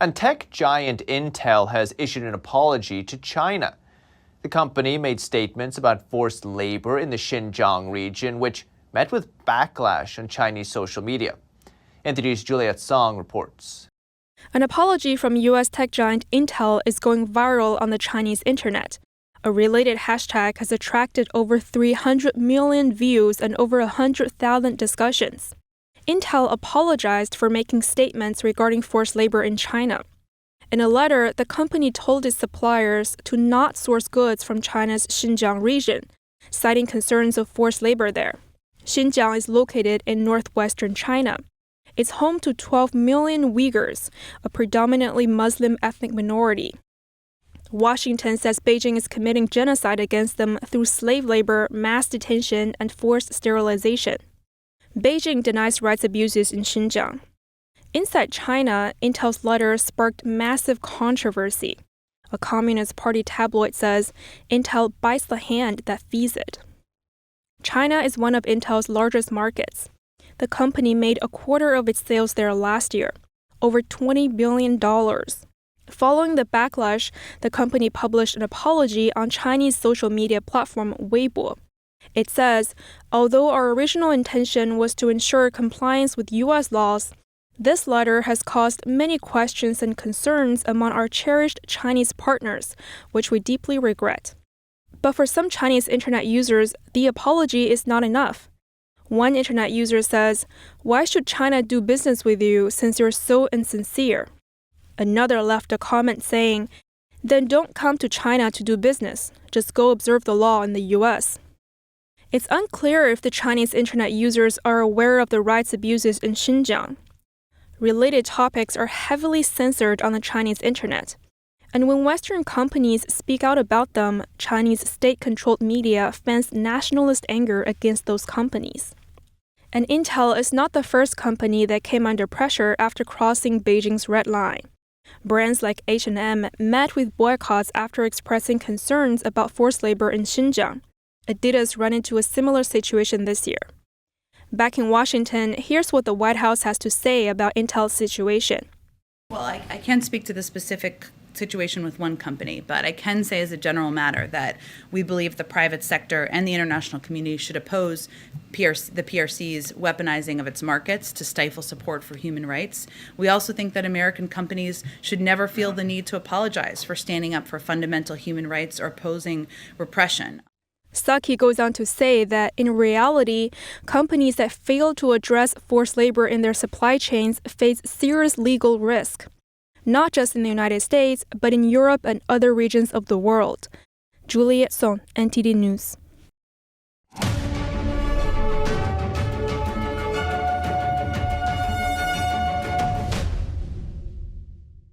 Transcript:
And tech giant Intel has issued an apology to China. The company made statements about forced labor in the Xinjiang region, which met with backlash on Chinese social media. NTD's Juliet Song reports. An apology from U.S. tech giant Intel is going viral on the Chinese internet. A related hashtag has attracted over 300 million views and over 100,000 discussions. Intel apologized for making statements regarding forced labor in China. In a letter, the company told its suppliers to not source goods from China's Xinjiang region, citing concerns of forced labor there. Xinjiang is located in northwestern China. It's home to 12 million Uyghurs, a predominantly Muslim ethnic minority. Washington says Beijing is committing genocide against them through slave labor, mass detention, and forced sterilization. Beijing denies rights abuses in Xinjiang. Inside China, Intel's letter sparked massive controversy. A Communist Party tabloid says Intel bites the hand that feeds it. China is one of Intel's largest markets. The company made a quarter of its sales there last year, over $20 billion. Following the backlash, the company published an apology on Chinese social media platform Weibo. It says, although our original intention was to ensure compliance with U.S. laws, this letter has caused many questions and concerns among our cherished Chinese partners, which we deeply regret. But for some Chinese internet users, the apology is not enough. One internet user says, "Why should China do business with you since you're so insincere?" Another left a comment saying, "Then don't come to China to do business. Just go observe the law in the U.S." It's unclear if the Chinese internet users are aware of the rights abuses in Xinjiang. Related topics are heavily censored on the Chinese internet. And when Western companies speak out about them, Chinese state-controlled media fans nationalist anger against those companies. And Intel is not the first company that came under pressure after crossing Beijing's red line. Brands like H&M met with boycotts after expressing concerns about forced labor in Xinjiang. Adidas ran into a similar situation this year. Back in Washington, here's what the White House has to say about Intel's situation. Well, I can't speak to the specific situation with one company, but I can say as a general matter that we believe the private sector and the international community should oppose the PRC's weaponizing of its markets to stifle support for human rights. We also think that American companies should never feel the need to apologize for standing up for fundamental human rights or opposing repression. Saki goes on to say that in reality, companies that fail to address forced labor in their supply chains face serious legal risk, not just in the United States, but in Europe and other regions of the world. Juliet Song, NTD News.